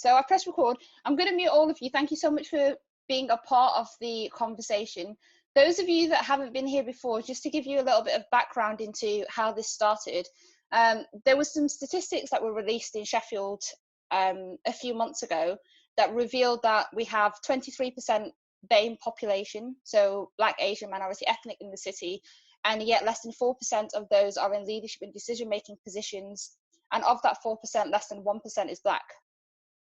So I press record. I'm going to mute all of you. Thank you so much for being a part of the conversation. Those of you that haven't been here before, just to give you a little bit of background into how this started, there was some statistics that were released in Sheffield a few months ago that revealed that we have 23% BAME population, so Black, Asian, minority ethnic in the city, and yet less than 4% of those are in leadership and decision-making positions, and of that 4%, less than 1% is Black.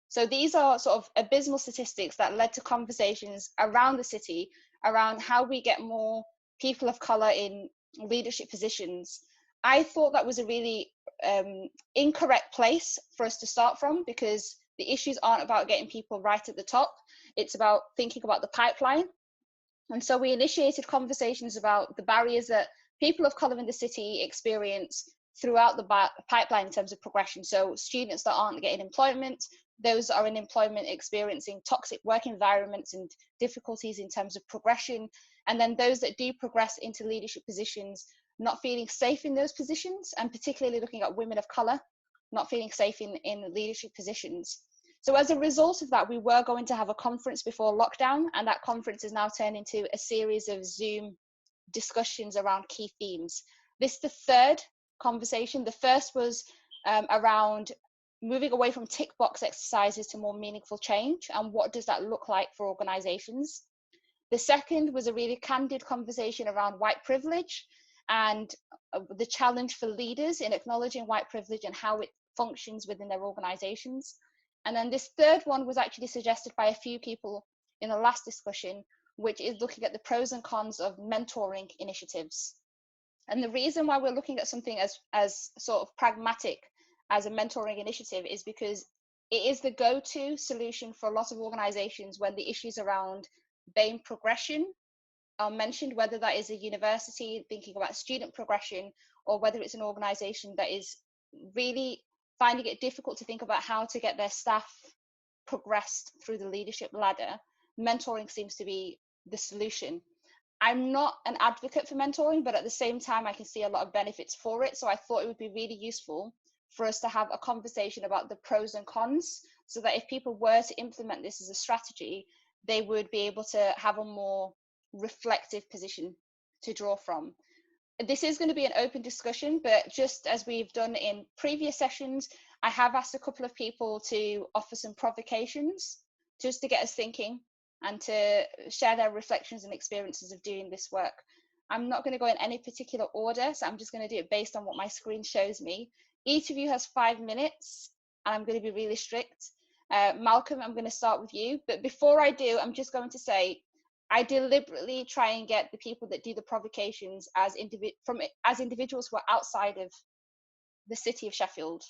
So these are sort of abysmal statistics that led to conversations around the city around how we get more people of colour in leadership positions. I thought that was a really incorrect place for us to start from, because the issues aren't about getting people right at the top. It's about thinking about the pipeline. And so we initiated conversations about the barriers that people of colour in the city experience throughout the pipeline in terms of progression. So students that aren't getting employment, those that are in employment experiencing toxic work environments and difficulties in terms of progression, and then those that do progress into leadership positions not feeling safe in those positions, and particularly looking at women of colour not feeling safe in leadership positions. So as a result of that, we were going to have a conference before lockdown, and that conference is now turned into a series of Zoom discussions around key themes. This is the third conversation. The first was around moving away from tick box exercises to more meaningful change, and what does that look like for organizations. The second was a really candid conversation around white privilege and the challenge for leaders in acknowledging white privilege and how it functions within their organizations. And then this third one was actually suggested by a few people in the last discussion, which is looking at the pros and cons of mentoring initiatives. And the reason why we're looking at something as sort of pragmatic as a mentoring initiative is because it is the go-to solution for a lot of organizations when the issues around BAME progression are mentioned, whether that is a university thinking about student progression, or whether it's an organization that is really finding it difficult to think about how to get their staff progressed through the leadership ladder. Mentoring seems to be the solution. I'm not an advocate for mentoring, but at the same time, I can see a lot of benefits for it. So I thought it would be really useful for us to have a conversation about the pros and cons, so that if people were to implement this as a strategy, they would be able to have a more reflective position to draw from. This is going to be an open discussion, but just as we've done in previous sessions, I have asked a couple of people to offer some provocations just to get us thinking and to share their reflections and experiences of doing this work. I'm not going to go in any particular order, so I'm just going to do it based on what my screen shows me. Each of you has 5 minutes, and I'm going to be really strict. Malcolm, I'm going to start with you, but before I do, I'm just going to say, I deliberately try and get the people that do the provocations as individuals who are outside of the city of Sheffield.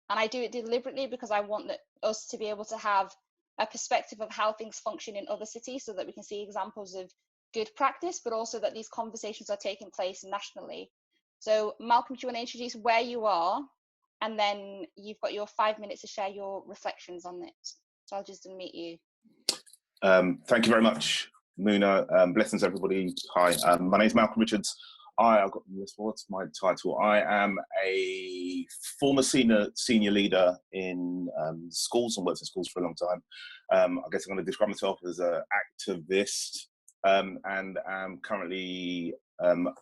And I do it deliberately because I want us to be able to have a perspective of how things function in other cities, so that we can see examples of good practice, but also that these conversations are taking place nationally. So Malcolm, do you want to introduce where you are? And then you've got your 5 minutes to share your reflections on it. So I'll just unmute you. Thank you very much, Muna. Blessings, everybody. Hi, my name is Malcolm Richards. I've got this. What's my title? I am a former senior leader in schools and worked in schools for a long time. I guess I'm going to describe myself as an activist, and I'm currently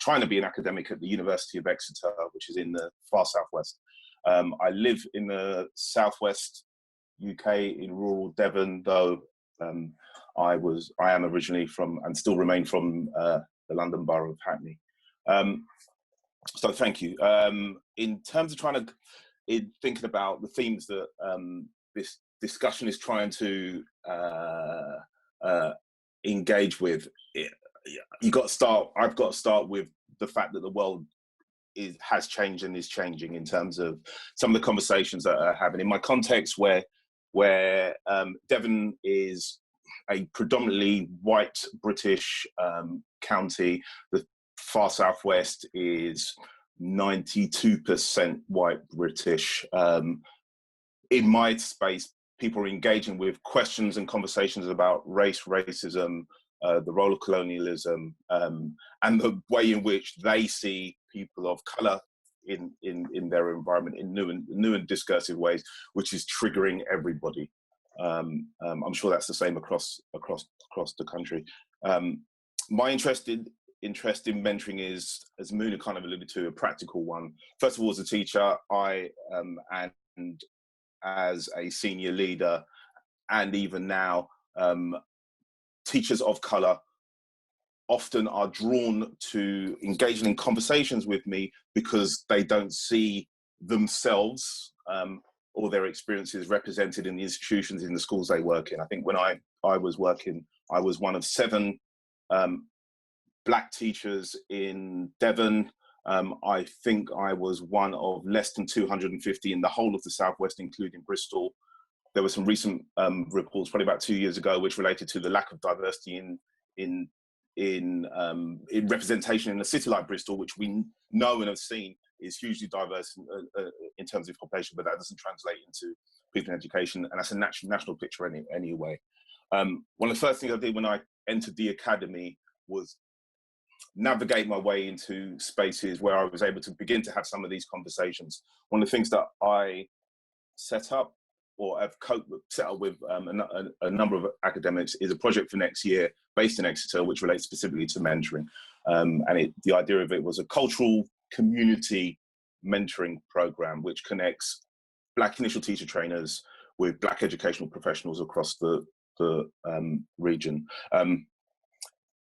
trying to be an academic at the University of Exeter, which is in the far southwest. I live in the southwest UK in rural Devon, though I am originally from and still remain from the London Borough of Hackney. So thank you. In terms of thinking about the themes that this discussion is trying to engage with, I've got to start with the fact that the world has changed and is changing in terms of some of the conversations that are happening. In my context, where Devon is a predominantly white British county, the far southwest is 92% white British. In my space, people are engaging with questions and conversations about race, racism, the role of colonialism, and the way in which they see people of colour in their environment in new and discursive ways, which is triggering everybody. I'm sure that's the same across the country. My interest in mentoring is, as Moona kind of alluded to, a practical one. First of all, as a teacher, and as a senior leader, and even now, teachers of colour often are drawn to engaging in conversations with me because they don't see themselves or their experiences represented in the institutions, in the schools they work in. I think when I was working, I was one of 7 black teachers in Devon. I think I was one of less than 250 in the whole of the Southwest, including Bristol. There were some recent reports, probably about 2 years ago, which related to the lack of diversity in representation in a city like Bristol, which we know and have seen is hugely diverse in terms of population, but that doesn't translate into people in education, and that's a national picture anyway. One of the first things I did when I entered the academy was navigate my way into spaces where I was able to begin to have some of these conversations. One of the things that I set up or have set up with a number of academics is a project for next year based in Exeter, which relates specifically to mentoring. And the idea of it was a cultural community mentoring program, which connects Black initial teacher trainers with Black educational professionals across the region.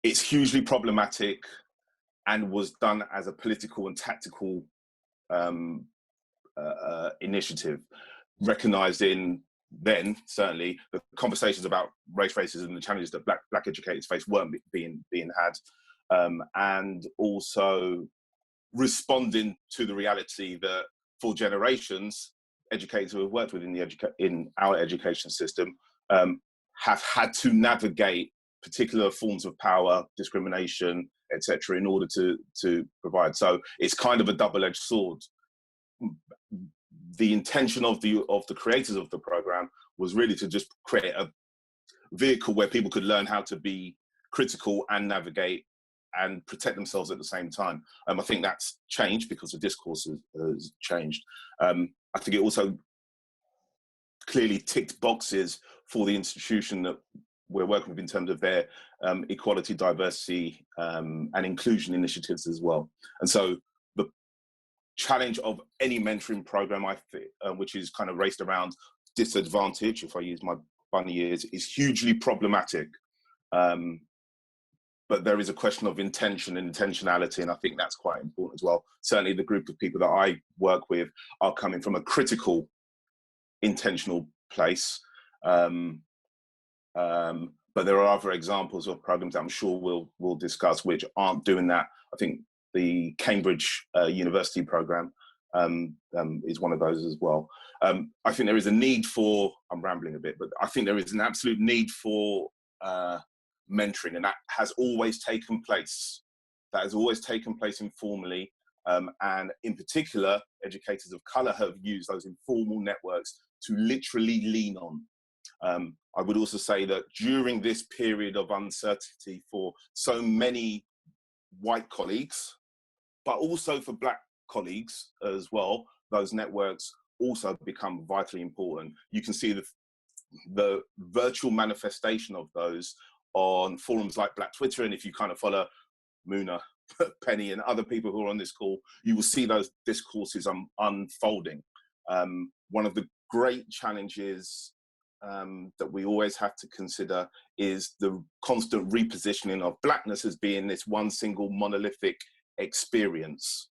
It's hugely problematic and was done as a political and tactical initiative, recognizing then certainly the conversations about race, racism, and the challenges that black educators face weren't being had, and also responding to the reality that for generations, educators who have worked within in our education system have had to navigate particular forms of power, discrimination, etc., in order to provide. So it's kind of a double-edged sword. The intention of the creators of the program was really to just create a vehicle where people could learn how to be critical and navigate and protect themselves at the same time. I think that's changed because the discourse has changed. I think it also clearly ticked boxes for the institution that we're working with in terms of their equality, diversity, and inclusion initiatives as well. And so the challenge of any mentoring program, which is kind of raced around disadvantage, if I use my bunny ears, is hugely problematic. But there is a question of intention and intentionality, and I think that's quite important as well. Certainly the group of people that I work with are coming from a critical, intentional place. But there are other examples of programs that I'm sure we'll discuss which aren't doing that. I think the Cambridge University program is one of those as well. I think there is a need for, I'm rambling a bit, but I think there is an absolute need for mentoring, and that has always taken place. That has always taken place informally, and in particular, educators of colour have used those informal networks to literally lean on. I would also say that during this period of uncertainty for so many white colleagues, but also for black colleagues as well, those networks also become vitally important. You can see the virtual manifestation of those on forums like Black Twitter, and if you kind of follow Moona, Penny, and other people who are on this call, you will see those discourses unfolding. One of the great challenges that we always have to consider is the constant repositioning of blackness as being this one single monolithic experience.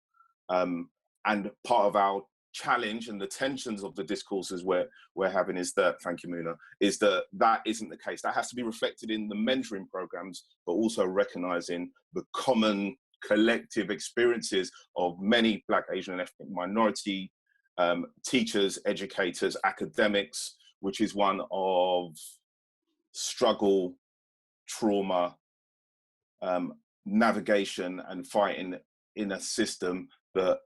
And part of our challenge and the tensions of the discourses we're having is that, thank you Moona, is that isn't the case. That has to be reflected in the mentoring programs, but also recognizing the common collective experiences of many Black, Asian and ethnic minority teachers, educators, academics, which is one of struggle, trauma, navigation and fighting in a system that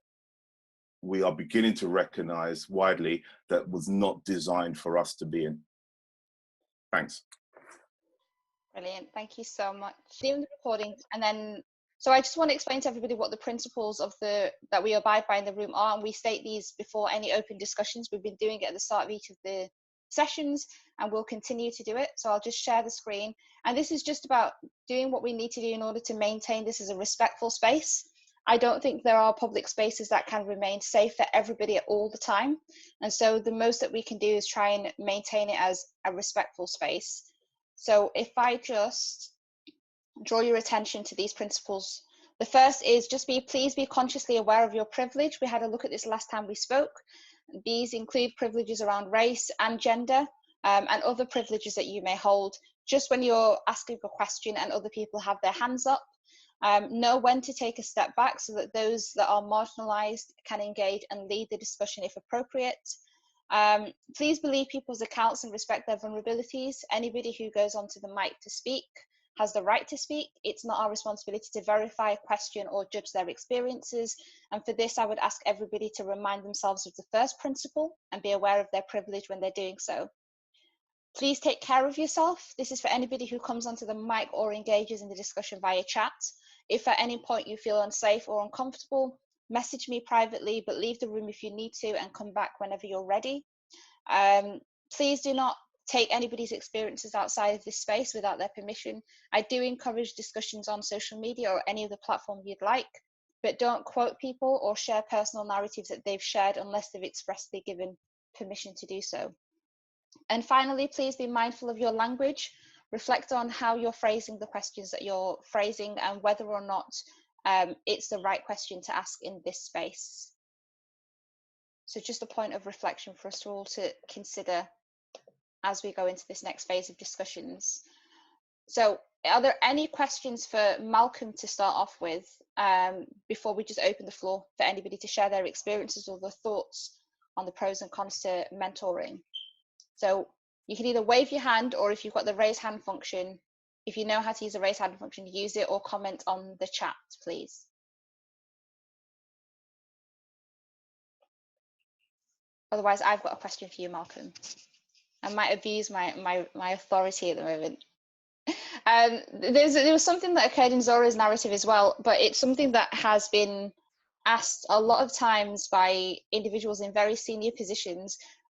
we are beginning to recognize widely that was not designed for us to be in. Thanks. Brilliant, thank you so much. Doing the recording, and then, so I just want to explain to everybody what the principles of that we abide by in the room are, and we state these before any open discussions. We've been doing it at the start of each of the sessions, and we'll continue to do it. So I'll just share the screen. And this is just about doing what we need to do in order to maintain this as a respectful space. I don't think there are public spaces that can remain safe for everybody at all the time. And so the most that we can do is try and maintain it as a respectful space. So if I just draw your attention to these principles. The first is just please be consciously aware of your privilege. We had a look at this last time we spoke. These include privileges around race and gender, and other privileges that you may hold. Just when you're asking a question and other people have their hands up, know when to take a step back so that those that are marginalized can engage and lead the discussion if appropriate. Please believe people's accounts and respect their vulnerabilities. Anybody who goes onto the mic to speak has the right to speak. It's not our responsibility to verify, question, or judge their experiences. And for this, I would ask everybody to remind themselves of the first principle and be aware of their privilege when they're doing so. Please take care of yourself. This is for anybody who comes onto the mic or engages in the discussion via chat. If at any point you feel unsafe or uncomfortable, message me privately, but leave the room if you need to and come back whenever you're ready. Please do not take anybody's experiences outside of this space without their permission. I do encourage discussions on social media or any other platform you'd like, but don't quote people or share personal narratives that they've shared unless they've expressly given permission to do so. And finally, please be mindful of your language. Reflect on how you're phrasing the questions that you're phrasing and whether or not it's the right question to ask in this space. So just a point of reflection for us all to consider as we go into this next phase of discussions. So are there any questions for Malcolm to start off with before we just open the floor for anybody to share their experiences or their thoughts on the pros and cons to mentoring? So you can either wave your hand, or if you've got the raise hand function, if you know how to use the raise hand function, use it, or comment on the chat, please. Otherwise, I've got a question for you, Malcolm. I might abuse my authority at the moment. There was something that occurred in Zora's narrative as well, but it's something that has been asked a lot of times by individuals in very senior positions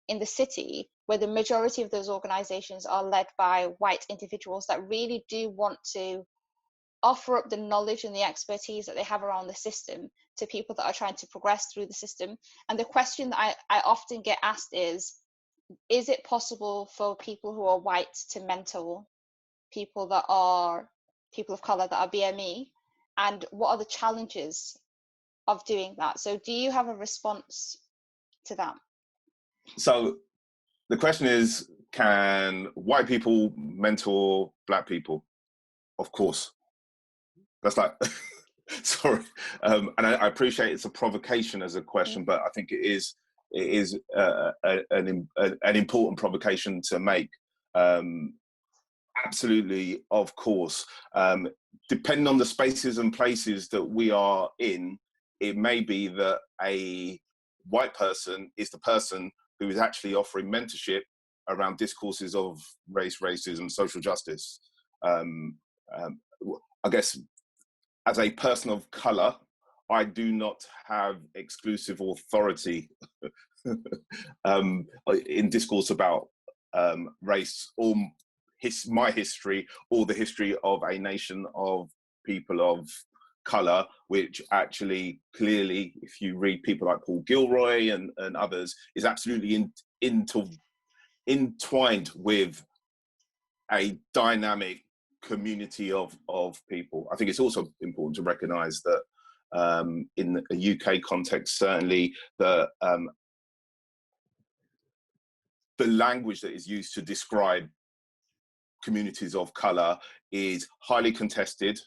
in the city, where the majority of those organizations are led by white individuals that really do want to offer up the knowledge and the expertise that they have around the system to people that are trying to progress through the system. And the question that I often get asked is it possible for people who are white to mentor people that are people of color that are BME, and what are the challenges of doing that? So do you have a response to that? So the question is, can white people mentor black people? Of course. That's like, sorry. And I appreciate it's a provocation as a question, but I think it is an important provocation to make. Absolutely, of course. Depending on the spaces and places that we are in, it may be that a white person is the person who is actually offering mentorship around discourses of race, racism, social justice. I guess as a person of color, I do not have exclusive authority in discourse about race or my history or the history of a nation of people of color, which actually clearly, if you read people like Paul Gilroy and others, is absolutely entwined with a dynamic community of people. I think it's also important to recognize that in a UK context, certainly the language that is used to describe communities of color is highly contested,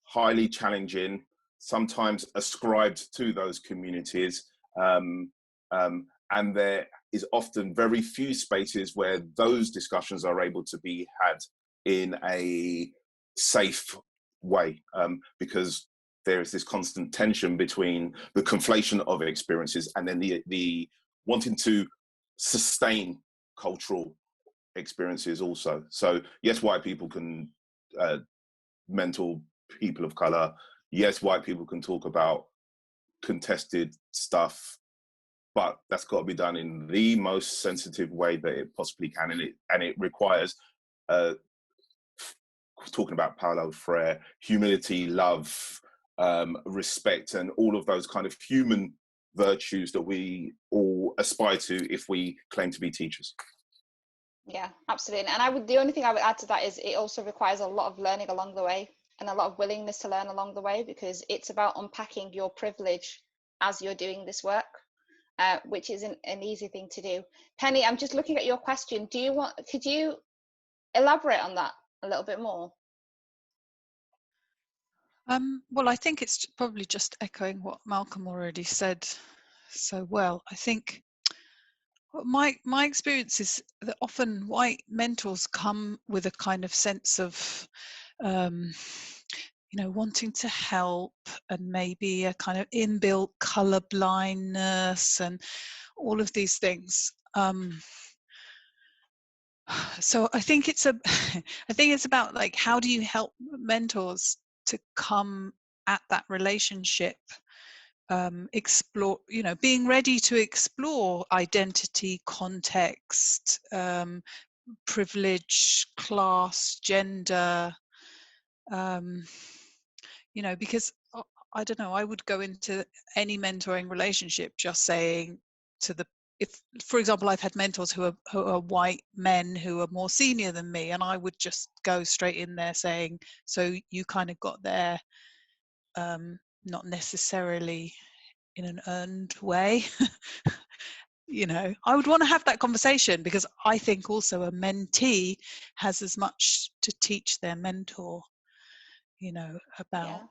highly challenging, sometimes ascribed to those communities. And there is often very few spaces where those discussions are able to be had in a safe way, because there is this constant tension between the conflation of experiences and then the wanting to sustain cultural experiences also. So yes, white people can mentor people of color. Yes, white people can talk about contested stuff. but that's got to be done in the most sensitive way that it possibly can, and it requires talking about Paulo Freire, humility, love, respect, and all of those kind of human virtues that we all aspire to if we claim to be teachers. Yeah, absolutely. And the only thing I would add to that is it also requires a lot of learning along the way and a lot of willingness to learn along the way, because it's about unpacking your privilege as you're doing this work, which isn't an easy thing to do. Penny, I'm just looking at your question. Could you elaborate on that a little bit more? Well, I think it's probably just echoing what Malcolm already said so well. I think my experience is that often white mentors come with a kind of sense of wanting to help, and maybe a kind of inbuilt color blindness and all of these things. So I think it's about, like, how do you help mentors to come at that relationship, explore, being ready to explore identity, context, privilege, class, gender, because I don't know, I would go into any mentoring relationship just saying to if, for example, I've had mentors who are white men who are more senior than me, and I would just go straight in there saying, so you kind of got there, not necessarily in an earned way. I would want to have that conversation, because I think also a mentee has as much to teach their mentor, about.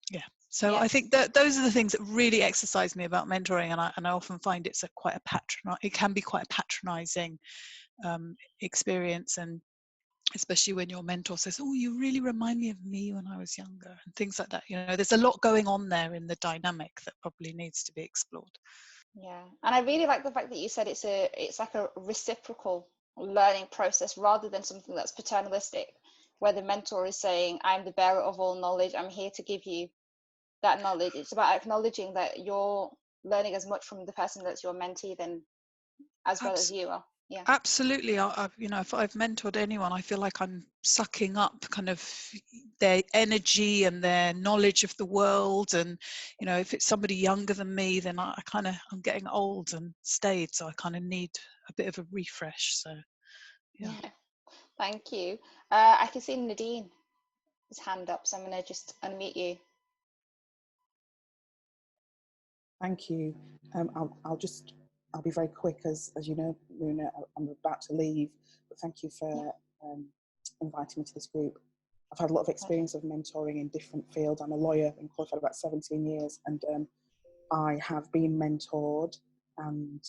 Yeah. So I think that those are the things that really exercise me about mentoring, and I often find it can be quite a patronizing experience, and especially when your mentor says, "Oh, you really remind me of me when I was younger," and things like that. There's a lot going on there in the dynamic that probably needs to be explored. Yeah, and I really like the fact that you said it's like a reciprocal learning process rather than something that's paternalistic, where the mentor is saying, "I'm the bearer of all knowledge. I'm here to give you that knowledge." It's about acknowledging that you're learning as much from the person that's your mentee than as well as you are. Yeah. Absolutely. If I've mentored anyone, I feel like I'm sucking up kind of their energy and their knowledge of the world. And, if it's somebody younger than me, then I'm getting old and staid. So I kind of need a bit of a refresh. So, yeah. Thank you. I can see Nadine his hand up, so I'm going to just unmute you. Thank you. I'll be very quick, as you know, Luna, I'm about to leave, but thank you for inviting me to this group. I've had a lot of experience of mentoring in different fields. I'm a lawyer and qualified about 17 years, and I have been mentored and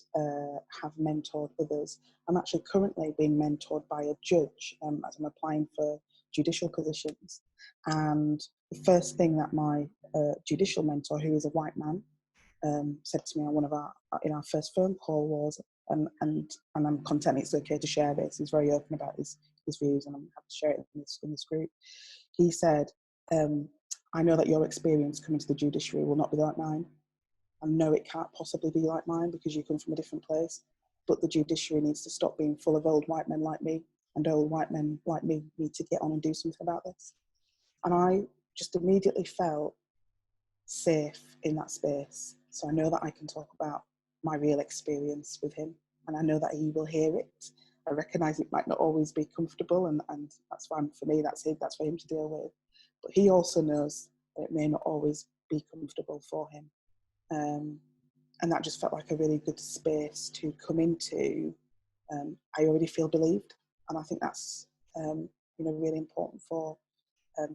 have mentored others. I'm actually currently being mentored by a judge as I'm applying for judicial positions. And the first thing that my judicial mentor, who is a white man, said to me on in our first phone call was, and I'm content it's okay to share this. He's very open about his views, and I'm happy to share it in this group. He said, "I know that your experience coming to the judiciary will not be like mine. I know it can't possibly be like mine because you come from a different place. But the judiciary needs to stop being full of old white men like me, and old white men like me need to get on and do something about this." And I just immediately felt safe in that space. So I know that I can talk about my real experience with him, and I know that he will hear it. I recognise it might not always be comfortable, and that's fine for me, that's for him to deal with. But he also knows that it may not always be comfortable for him. And that just felt like a really good space to come into. I already feel believed, and I think that's really important for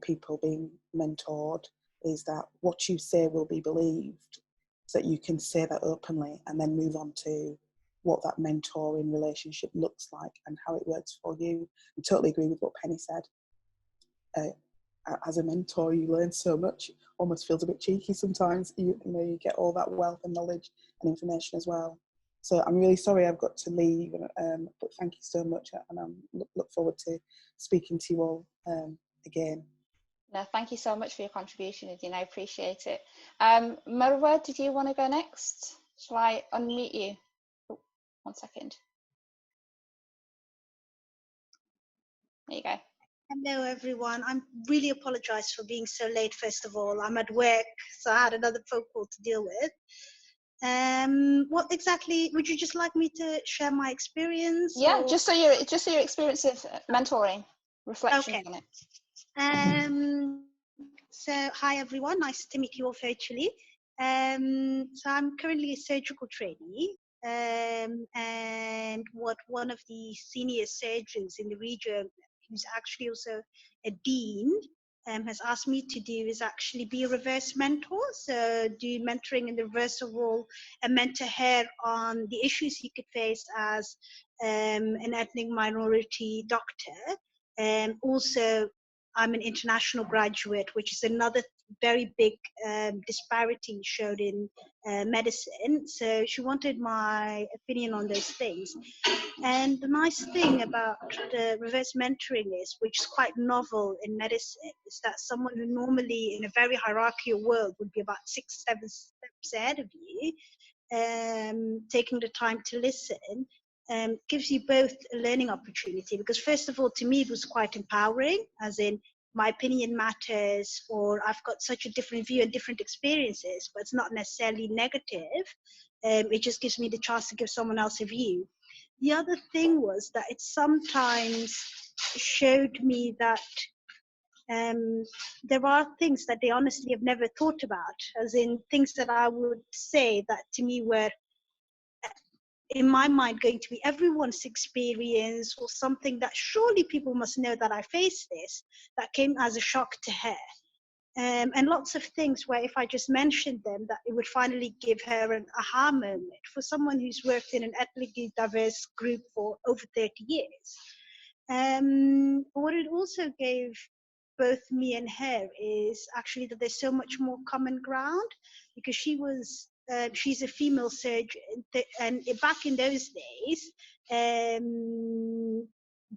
people being mentored, is that what you say will be believed, so that you can say that openly and then move on to what that mentoring relationship looks like and how it works for you. I totally agree with what Penny said. As a mentor, you learn so much. Almost feels a bit cheeky sometimes. You get all that wealth and knowledge and information as well. So I'm really sorry I've got to leave, but thank you so much, and I look forward to speaking to you all again. No, thank you so much for your contribution, Nadine. I appreciate it. Marwa, did you want to go next? Shall I unmute you? Oh, 1 second. There you go. Hello, everyone. I really apologize for being so late, first of all. I'm at work, so I had another phone call to deal with. What exactly, would you just like me to share my experience? Yeah, or? just so your experience of mentoring, reflections Okay. on it. So hi, everyone. Nice to meet you all virtually. So I'm currently a surgical trainee, and what one of the senior surgeons in the region, who's actually also a dean, has asked me to do is actually be a reverse mentor. So do mentoring in the reverse role and mentor her on the issues he could face as an ethnic minority doctor. And also, I'm an international graduate, which is another very big disparity showed in medicine. So she wanted my opinion on those things. And the nice thing about the reverse mentoring is, which is quite novel in medicine, is that someone who normally in a very hierarchical world would be about 6, 7 steps ahead of you, taking the time to listen, gives you both a learning opportunity. Because first of all, to me, it was quite empowering, as in my opinion matters, or I've got such a different view and different experiences, but it's not necessarily negative. It just gives me the chance to give someone else a view. The other thing was that it sometimes showed me that there are things that they honestly have never thought about, as in things that I would say that to me were, in my mind, going to be everyone's experience, or something that surely people must know that I face this, that came as a shock to her. And lots of things where if I just mentioned them, that it would finally give her an aha moment. For someone who's worked in an ethnically diverse group for over 30 years. What it also gave both me and her is actually that there's so much more common ground, because she's a female surgeon, and back in those days,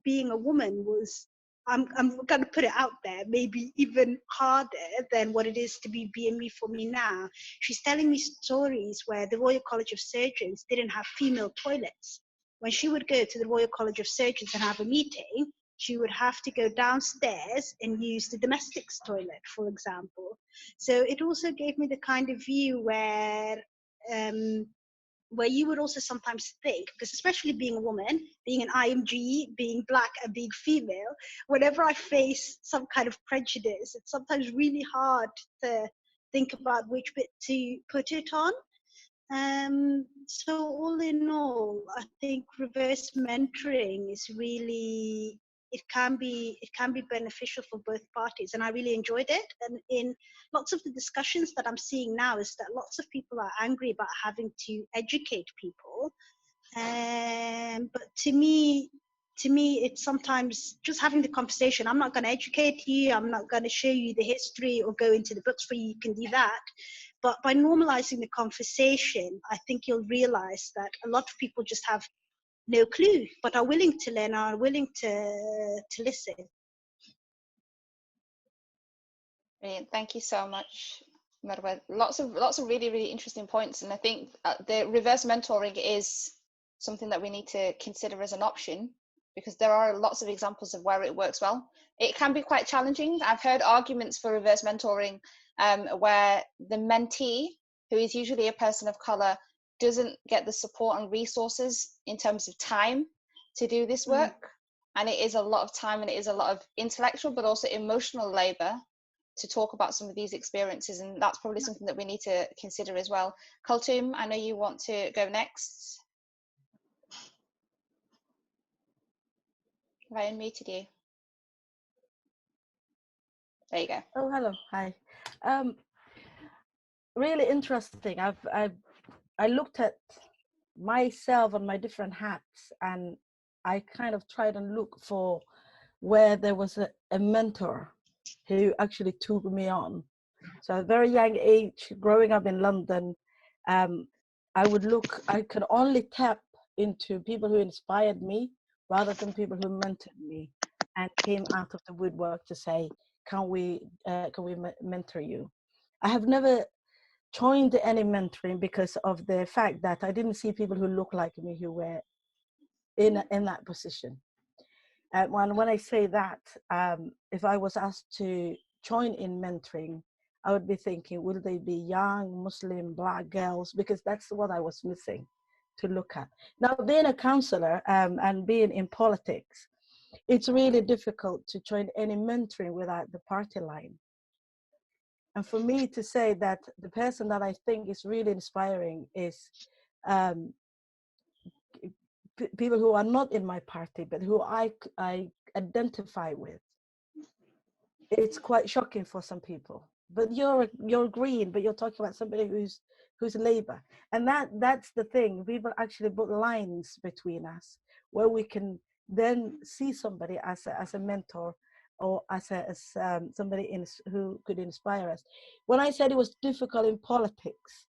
being a woman was, I'm going to put it out there, maybe even harder than what it is to be BME for me now. She's telling me stories where the Royal College of Surgeons didn't have female toilets. When she would go to the Royal College of Surgeons and have a meeting, she would have to go downstairs and use the domestics toilet, for example. So it also gave me the kind of view where you would also sometimes think, because especially being a woman, being an IMG, being Black and being female, whenever I face some kind of prejudice, it's sometimes really hard to think about which bit to put it on. So all in all, I think reverse mentoring is really, it can be beneficial for both parties, and I really enjoyed it. And in lots of the discussions that I'm seeing now is that lots of people are angry about having to educate people. But to me, it's sometimes just having the conversation. I'm not going to educate you. I'm not going to show you the history or go into the books for you. You can do that. But by normalizing the conversation, I think you'll realize that a lot of people just have no clue, but are willing to learn, are willing to listen. Brilliant. Thank you so much, Marwa. Lots of really, really interesting points, and I think the reverse mentoring is something that we need to consider as an option, because there are lots of examples of where it works well. It can be quite challenging. I've heard arguments for reverse mentoring where the mentee, who is usually a person of color, doesn't get the support and resources in terms of time to do this work. And it is a lot of time, and it is a lot of intellectual but also emotional labor to talk about some of these experiences, and that's probably something that we need to consider as well. Kulthum, I know you want to go next. Have I unmuted you? There you go. Oh, hello. Hi. Really interesting. I looked at myself on my different hats, and I kind of tried and look for where there was a mentor who actually took me on. So at a very young age, growing up in London, I could only tap into people who inspired me rather than people who mentored me and came out of the woodwork to say, can we mentor you? I have never joined any mentoring because of the fact that I didn't see people who looked like me who were in that position. And when I say that, if I was asked to join in mentoring, I would be thinking, will they be young, Muslim, Black girls? Because that's what I was missing to look at. Now, being a counselor and being in politics, it's really difficult to join any mentoring without the party line. And for me to say that the person that I think is really inspiring is people who are not in my party, but who I identify with. It's quite shocking for some people. But you're green, but you're talking about somebody who's Labour, and that's the thing. People actually put lines between us where we can then see somebody as a mentor or as somebody who could inspire us. When I said it was difficult in politics,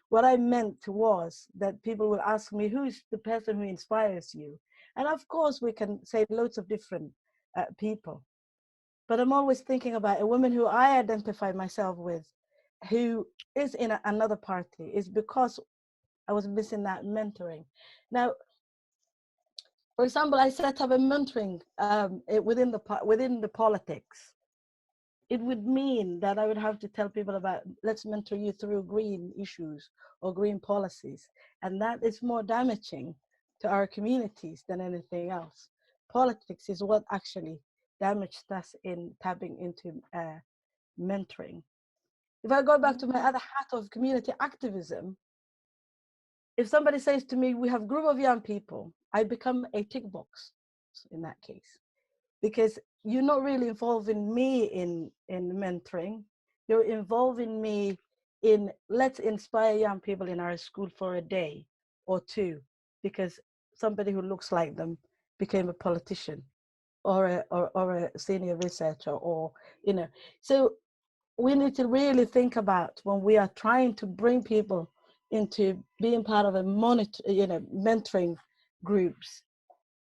what I meant was that people will ask me, who's the person who inspires you? And of course, we can say loads of different people. But I'm always thinking about a woman who I identify myself with, who is in another party, is because I was missing that mentoring. Now, for example, I set up a mentoring within the politics. It would mean that I would have to tell people about, let's mentor you through green issues or green policies. And that is more damaging to our communities than anything else. Politics is what actually damaged us in tapping into mentoring. If I go back to my other hat of community activism, if somebody says to me, we have a group of young people, I become a tick box in that case. Because you're not really involving me in mentoring. You're involving me in, let's inspire young people in our school for a day or two, because somebody who looks like them became a politician or a senior researcher, or, you know. So we need to really think about, when we are trying to bring people into being part of a mentoring groups,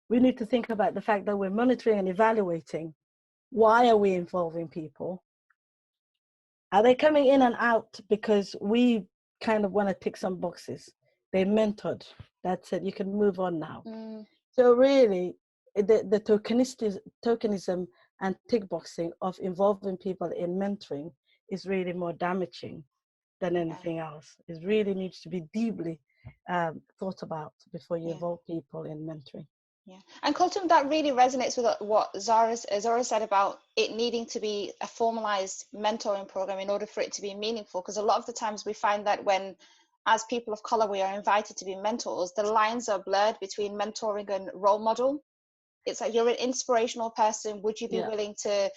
we need to think about the fact that we're monitoring and evaluating. Why are we involving people? Are they coming in and out because we kind of want to tick some boxes? They mentored. That's it. You can move on now. So really, the tokenism and tick boxing of involving people in mentoring is really more damaging than anything else. It really needs to be deeply thought about before you involve people in mentoring. Yeah, and Colton, that really resonates with what Zara said about it needing to be a formalized mentoring program in order for it to be meaningful. Because a lot of the times we find that when, as people of color, we are invited to be mentors, the lines are blurred between mentoring and role model. It's like, you're an inspirational person. Would you be willing to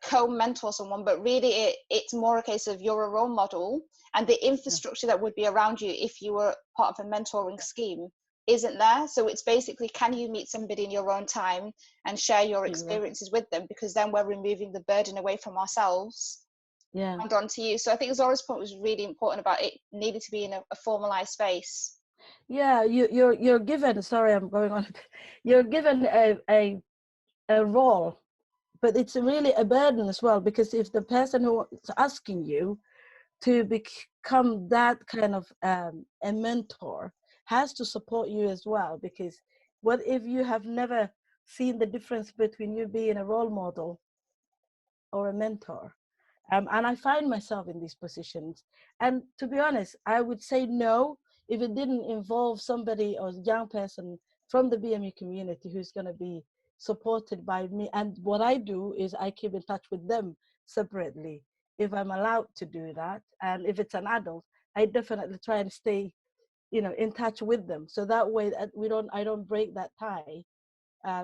co-mentor someone? But really, it's more a case of you're a role model, and the infrastructure that would be around you if you were part of a mentoring scheme isn't there. So it's basically, can you meet somebody in your own time and share your experiences with them? Because then we're removing the burden away from ourselves and onto you. So I think Zora's point was really important about it needing to be in a formalized space. Yeah, you're given, sorry, I'm going on. You're given a role, but it's really a burden as well, because if the person who is asking you to become that kind of a mentor has to support you as well, because what if you have never seen the difference between you being a role model or a mentor? And I find myself in these positions. And to be honest, I would say no if it didn't involve somebody or a young person from the BME community who's going to be supported by me. And what I do is I keep in touch with them separately, if I'm allowed to do that. And if it's an adult, I definitely try and stay, in touch with them. So that way I don't break that tie,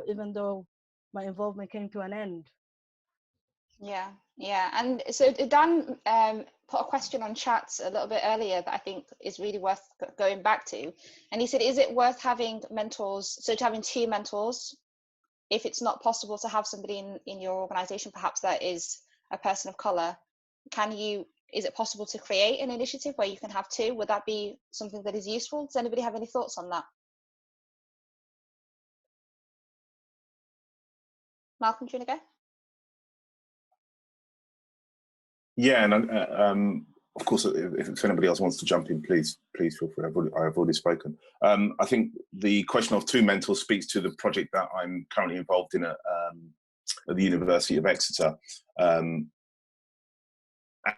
even though my involvement came to an end. Yeah. And so Dan put a question on chat a little bit earlier that I think is really worth going back to. And he said, is it worth having mentors, so to having two mentors, if it's not possible to have somebody in your organization, perhaps that is a person of color, is it possible to create an initiative where you can have two? Would that be something that is useful? Does anybody have any thoughts on that? Malcolm, do you want to go? Yeah, and of course, if anybody else wants to jump in, please feel free. I've already spoken. I think the question of two mentors speaks to the project that I'm currently involved in at the University of Exeter.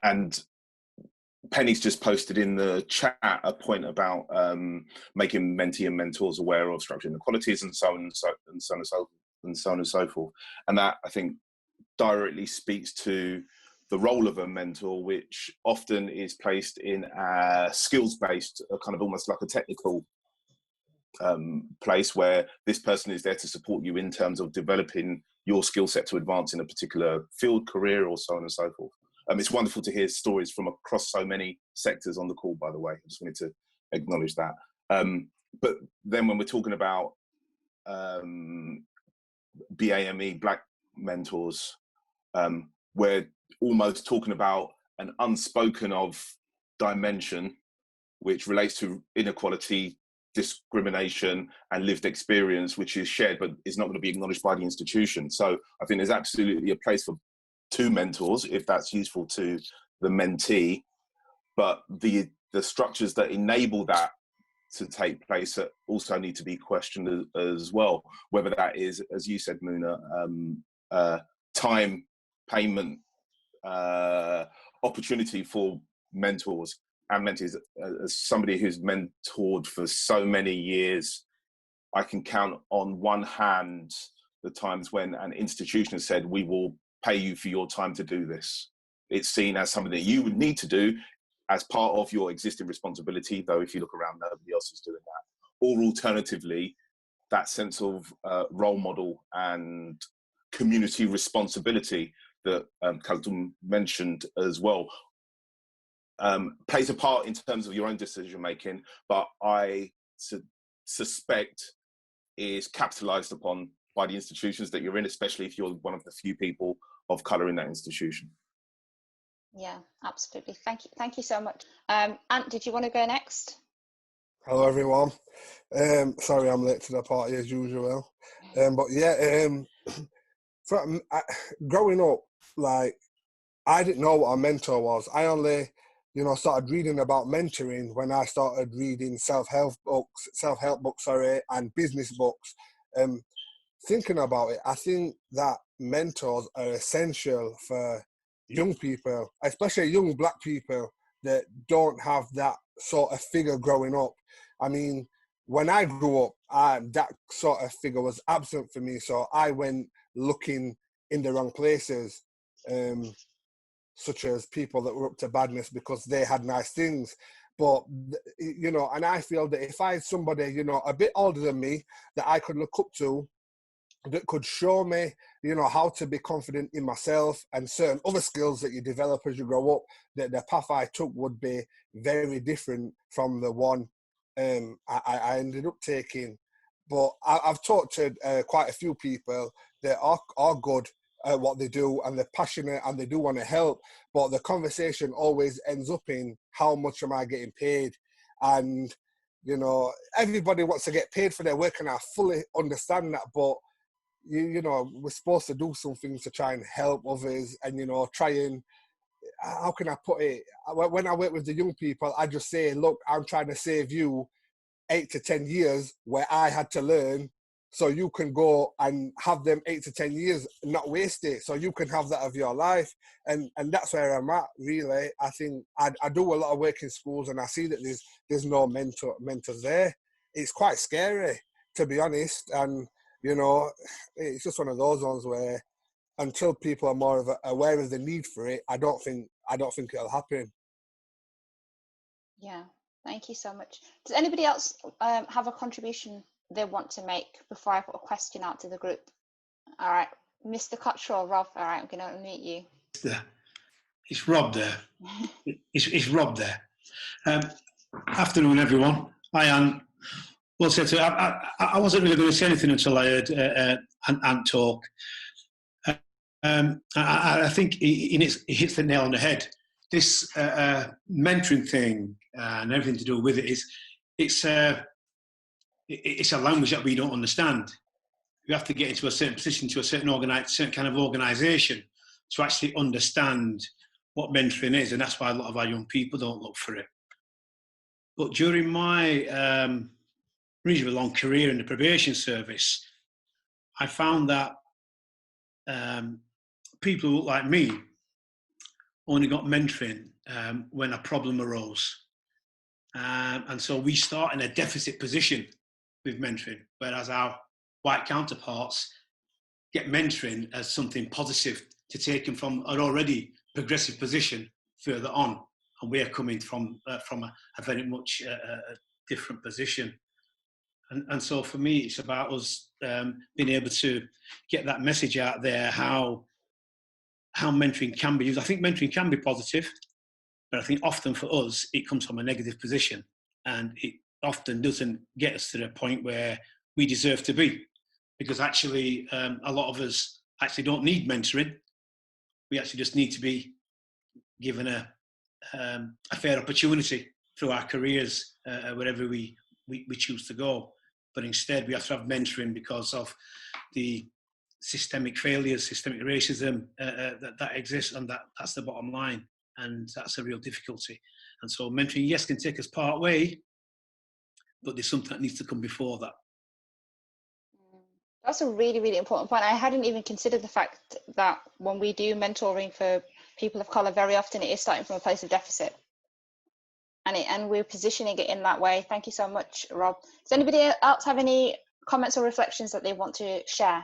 And Penny's just posted in the chat a point about making mentee and mentors aware of structural inequalities and so on and so forth. And that, I think, directly speaks to the role of a mentor, which often is placed in a skills-based, kind of almost like a technical place, where this person is there to support you in terms of developing your skill set to advance in a particular field, career, or so on and so forth. It's wonderful to hear stories from across so many sectors on the call, by the way. I just wanted to acknowledge that. But then when we're talking about BAME, Black mentors, we're almost talking about an unspoken of dimension, which relates to inequality, discrimination, and lived experience, which is shared but is not going to be acknowledged by the institution. So I think there's absolutely a place for two mentors, if that's useful to the mentee, but the structures that enable that to take place also need to be questioned as well, whether that is, as you said, Muna, time, payment, opportunity for mentors and mentees. As somebody who's mentored for so many years, I can count on one hand the times when an institution has said, we will pay you for your time to do this. It's seen as something that you would need to do as part of your existing responsibility, though if you look around, nobody else is doing that. Or alternatively, that sense of role model and community responsibility that Khaldun mentioned as well, plays a part in terms of your own decision making, but I suspect is capitalized upon by the institutions that you're in, especially if you're one of the few people of colour in that institution. Yeah, absolutely. Thank you so much. Ant, did you want to go next? Hello everyone. Sorry I'm late to the party as usual. But yeah, growing up, like, I didn't know what a mentor was. I only, started reading about mentoring when I started reading self-help books, and business books. Thinking about it, I think that mentors are essential for young people, especially young Black people that don't have that sort of figure growing up. I mean, when I grew up, that sort of figure was absent for me, so I went looking in the wrong places, such as people that were up to badness because they had nice things. But, and I feel that if I had somebody, a bit older than me that I could look up to, that could show me, how to be confident in myself and certain other skills that you develop as you grow up, that the path I took would be very different from the one I ended up taking. But I've talked to quite a few people that are good at what they do and they're passionate and they do want to help, but the conversation always ends up in how much am I getting paid? And, everybody wants to get paid for their work, and I fully understand that, but we're supposed to do some things to try and help others and, try and, how can I put it? When I work with the young people, I just say, look, I'm trying to save you 8 to 10 years where I had to learn, so you can go and have them 8 to 10 years, not waste it, so you can have that of your life. And that's where I'm at, really. I think I do a lot of work in schools and I see that there's no mentors there. It's quite scary, to be honest. And, it's just one of those ones where until people are more aware of the need for it, I don't think it'll happen. Yeah, thank you so much. Does anybody else have a contribution they want to make before I put a question out to the group? All right, Mr. Cottrell, Rob. All right, I'm going to unmute you. It's Rob there. It's Rob there. Afternoon, everyone. Hi, Anne. Well said. I wasn't really going to say anything until I heard Ant talk. I think he hits the nail on the head. This mentoring thing and everything to do with it it's a language that we don't understand. You have to get into a certain position, to a certain kind of organisation, to actually understand what mentoring is, and that's why a lot of our young people don't look for it. But during my reasonably long career in the probation service, I found that people who look like me only got mentoring when a problem arose. And so we start in a deficit position with mentoring, whereas our white counterparts get mentoring as something positive to take them from an already progressive position further on. And we are coming from a very much different position. And so for me, it's about us being able to get that message out there, how mentoring can be used. I think mentoring can be positive, but I think often for us, it comes from a negative position, and it often doesn't get us to the point where we deserve to be, because actually a lot of us actually don't need mentoring. We actually just need to be given a fair opportunity through our careers, wherever we choose to go. But instead, we have to have mentoring because of the systemic failures, systemic racism that exists, and that's the bottom line, and that's a real difficulty. And so mentoring, yes, can take us part way, but there's something that needs to come before that. That's a really, really important point. I hadn't even considered the fact that when we do mentoring for people of colour, very often it is starting from a place of deficit. And we're positioning it in that way. Thank you so much, Rob. Does anybody else have any comments or reflections that they want to share?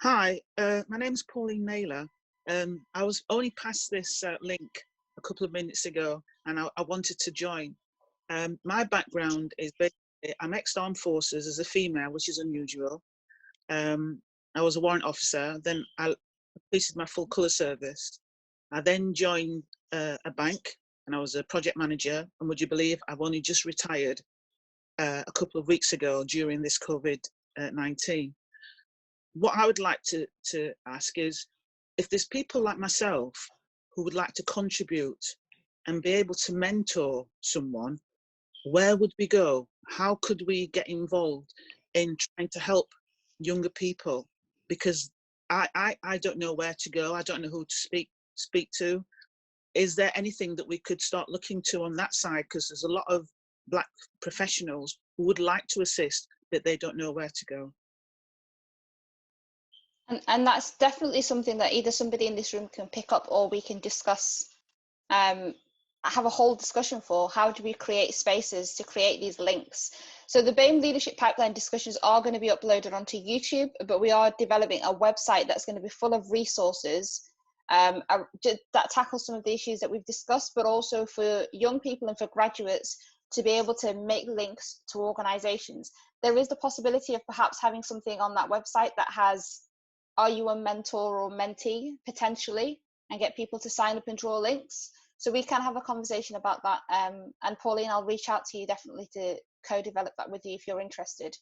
Hi, my name's Pauline Naylor. I was only passed this link a couple of minutes ago, and I wanted to join. My background is basically, I'm ex-armed forces as a female, which is unusual. I was a warrant officer, then I completed my full colour service. I then joined a bank, and I was a project manager, and would you believe I've only just retired a couple of weeks ago during this COVID-19. What I would like to ask is, if there's people like myself who would like to contribute and be able to mentor someone, where would we go? How could we get involved in trying to help younger people? Because I don't know where to go. I don't know who to speak to. Is there anything that we could start looking to on that side? Because there's a lot of Black professionals who would like to assist, but they don't know where to go. And that's definitely something that either somebody in this room can pick up, or we can discuss, have a whole discussion for. How do we create spaces to create these links? So the BAME Leadership Pipeline discussions are going to be uploaded onto YouTube, but we are developing a website that's going to be full of resources that tackle some of the issues that we've discussed, but also for young people and for graduates to be able to make links to organizations. There is the possibility of perhaps having something on that website that has, are you a mentor or mentee, potentially, and get people to sign up and draw links. So we can have a conversation about that. And Pauline, I'll reach out to you definitely to co-develop that with you if you're interested.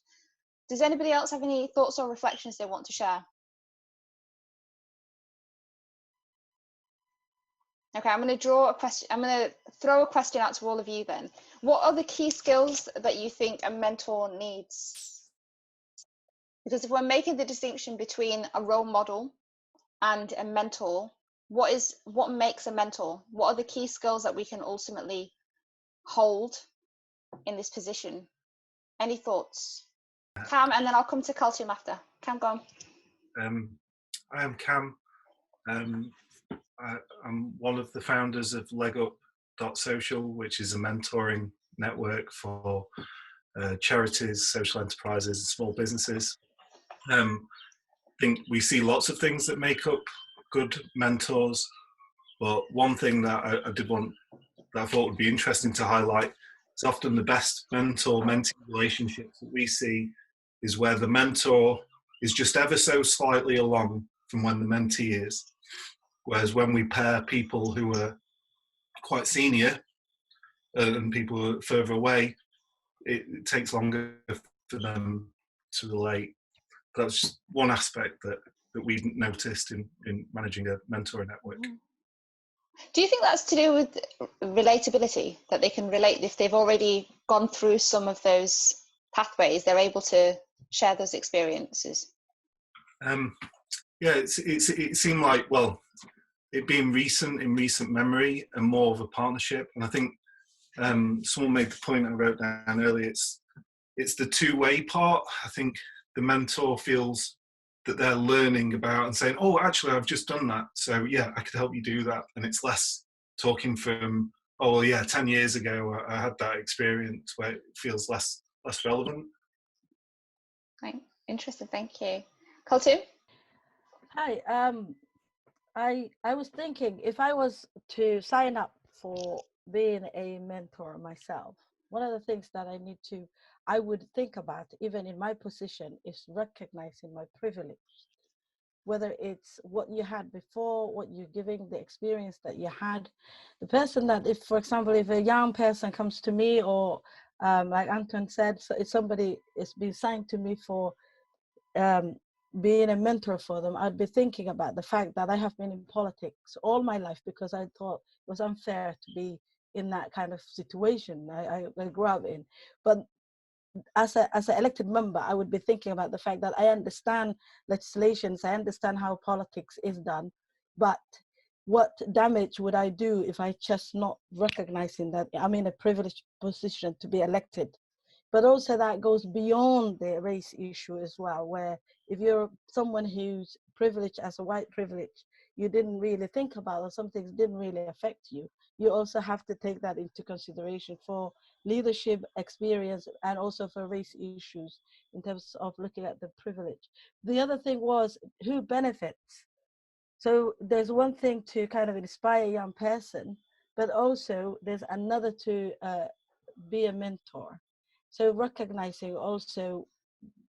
Does anybody else have any thoughts or reflections they want to share? Okay, I'm going to draw a question. I'm going to throw a question out to all of you then. What are the key skills that you think a mentor needs? Because if we're making the distinction between a role model and a mentor, what makes a mentor? What are the key skills that we can ultimately hold in this position? Any thoughts? Cam, and then I'll come to Kaltium after. Cam, go on. I am Cam. I'm one of the founders of legup.social, which is a mentoring network for charities, social enterprises and small businesses. I think we see lots of things that make up good mentors, but one thing that I thought would be interesting to highlight is often the best mentor-mentee relationships that we see is where the mentor is just ever so slightly along from when the mentee is. Whereas when we pair people who are quite senior and people who are further away, it takes longer for them to relate. That's one aspect that we've noticed in managing a mentor network. Do you think that's to do with relatability, that they can relate if they've already gone through some of those pathways, they're able to share those experiences? Yeah, it seemed like, well, it being in recent memory, and more of a partnership. And I think someone made the point I wrote down earlier. It's the two-way part. I think the mentor feels that they're learning about and saying, "Oh, actually, I've just done that, so yeah, I could help you do that." And it's less talking from, "Oh, well, yeah, 10 years ago I had that experience," where it feels less relevant. Right. Interesting. Thank you. Colton? Hi. I was thinking, if I was to sign up for being a mentor myself, one of the things that I would think about, even in my position, is recognizing my privilege. Whether it's what you had before, what you're giving, the experience that you had. The person that, if, for example, if a young person comes to me, or like Anton said, so if somebody is being signed to me for being a mentor for them, I'd be thinking about the fact that I have been in politics all my life because I thought it was unfair to be in that kind of situation I grew up in. But as an elected member, I would be thinking about the fact that I understand legislations, I understand how politics is done, but what damage would I do if I just not recognizing that I'm in a privileged position to be elected? But also that goes beyond the race issue as well, where if you're someone who's privileged as a white privilege, you didn't really think about, or some things didn't really affect you, you also have to take that into consideration for leadership experience and also for race issues in terms of looking at the privilege. The other thing was who benefits. So there's one thing to kind of inspire a young person, but also there's another to be a mentor. So recognizing also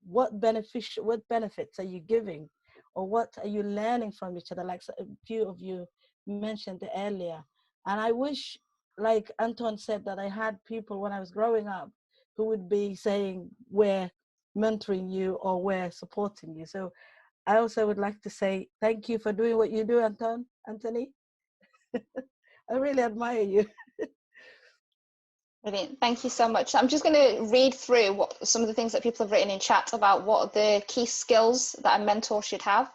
what benefits are you giving, or what are you learning from each other, like a few of you mentioned earlier. And I wish, like Anton said, that I had people when I was growing up who would be saying we're mentoring you or we're supporting you. So I also would like to say thank you for doing what you do, Anthony. I really admire you. Brilliant. Thank you so much. I'm just going to read through what some of the things that people have written in chat about what the key skills that a mentor should have.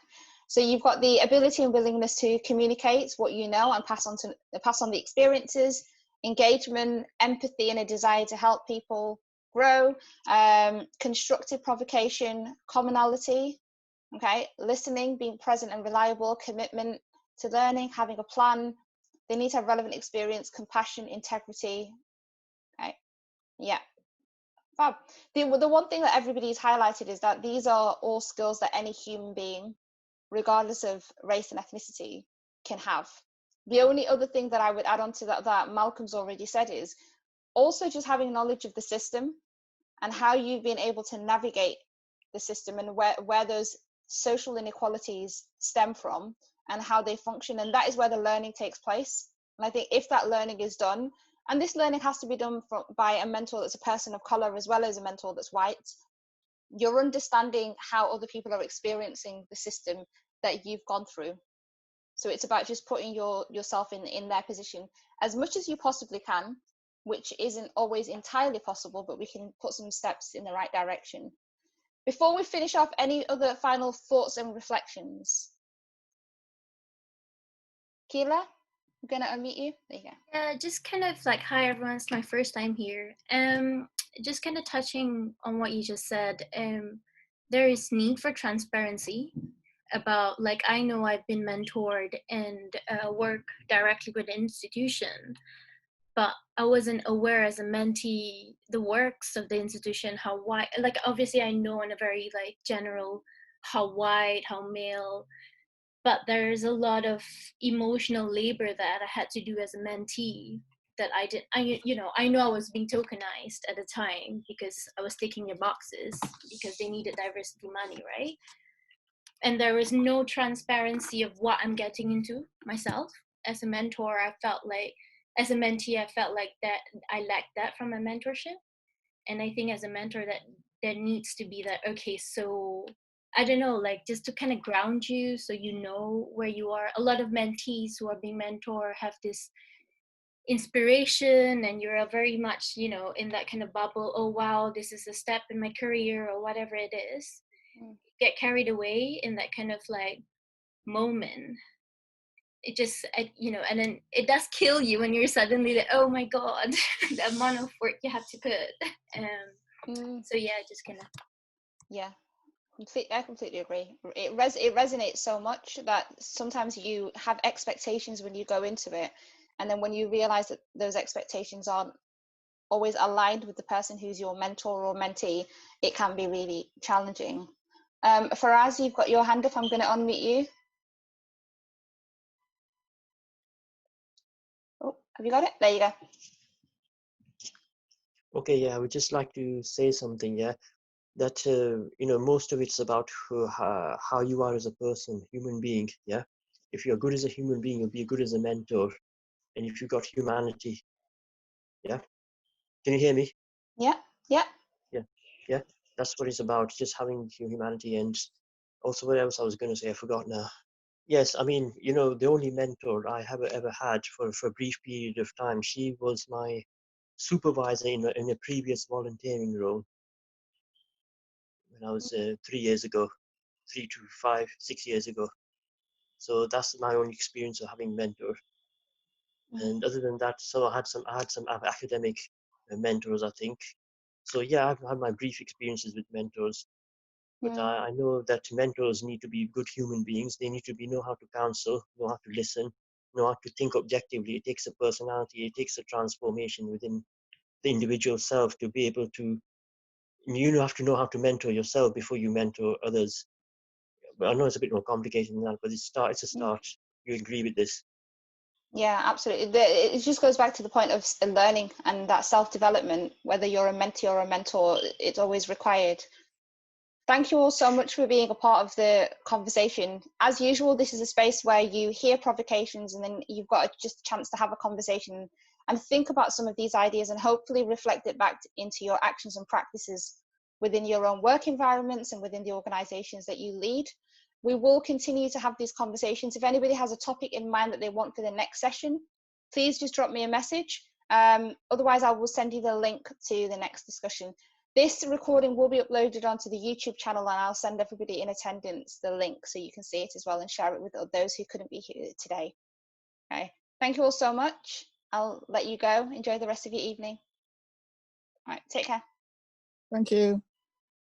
So you've got the ability and willingness to communicate what you know and pass on the experiences, engagement, empathy, and a desire to help people grow, constructive provocation, commonality, okay, listening, being present and reliable, commitment to learning, having a plan. They need to have relevant experience, compassion, integrity. Okay. Yeah. Fab. The one thing that everybody's highlighted is that these are all skills that any human being, regardless of race and ethnicity, can have. The only other thing that I would add on to that Malcolm's already said is also just having knowledge of the system and how you've been able to navigate the system and where those social inequalities stem from and how they function. And that is where the learning takes place. And I think if that learning is done, and this learning has to be done by a mentor that's a person of color as well as a mentor that's white, you're understanding how other people are experiencing the system that you've gone through. So it's about just putting yourself in their position as much as you possibly can, which isn't always entirely possible, but we can put some steps in the right direction. Before we finish off, any other final thoughts and reflections? Keela, I'm gonna unmute you. There you go. Yeah, just kind of like, hi everyone, it's my first time here. Just kind of touching on what you just said. There is need for transparency about, like, I know I've been mentored and work directly with the institution, but I wasn't aware as a mentee the works of the institution, how wide, like obviously I know in a very like general how wide, how male, but there's a lot of emotional labor that I had to do as a mentee that I know I was being tokenized at the time because I was ticking their boxes because they needed diversity money, right? And there was no transparency of what I'm getting into myself. As a mentor, I felt like, as a mentee, I felt like that I lacked that from my mentorship. And I think as a mentor that there needs to be that, okay, so I don't know, like just to kind of ground you so you know where you are. A lot of mentees who are being mentored have this inspiration and you're very much, in that kind of bubble. Oh, wow, this is a step in my career or whatever it is. Get carried away in that kind of like moment. you know, and then it does kill you when you're suddenly like, oh my god, the amount of work you have to put. So yeah, just kind of. Yeah, I completely agree. It resonates so much that sometimes you have expectations when you go into it, and then when you realize that those expectations aren't always aligned with the person who's your mentor or mentee, it can be really challenging. Faraz, you've got your hand up. I'm going to unmute you. Oh, have you got it? There you go. Okay, yeah, I would just like to say something, yeah, that, you know, most of it's about how you are as a person, human being, yeah. If you're good as a human being, you'll be good as a mentor. And if you've got humanity, yeah. Can you hear me? Yeah, yeah. Yeah, yeah, that's what it's about, just having humanity. And also, what else I was going to say, I forgot now. Yes, I mean, you know, the only mentor I have ever had for a brief period of time, she was my supervisor in a previous volunteering role when I was 3 years ago, 3 to 5, 6 years ago. So that's my only experience of having mentor. And other than that, so I had some academic mentors, I think. So yeah, I've had my brief experiences with mentors. But I know that mentors need to be good human beings. They need to know how to counsel, know how to listen, know how to think objectively. It takes a personality, it takes a transformation within the individual self to be able to, you have to know how to mentor yourself before you mentor others. But I know it's a bit more complicated than that, but it's a start. You agree with this? Yeah, absolutely. It just goes back to the point of learning and that self-development, whether you're a mentee or a mentor, it's always required. Thank you all so much for being a part of the conversation. As usual, this is a space where you hear provocations and then you've got just a chance to have a conversation and think about some of these ideas and hopefully reflect it back into your actions and practices within your own work environments and within the organizations that you lead. We will continue to have these conversations. If anybody has a topic in mind that they want for the next session, please just drop me a message. Otherwise, I will send you the link to the next discussion. This recording will be uploaded onto the YouTube channel, and I'll send everybody in attendance the link so you can see it as well and share it with those who couldn't be here today. Okay, thank you all so much. I'll let you go. Enjoy the rest of your evening. All right, take care. Thank you.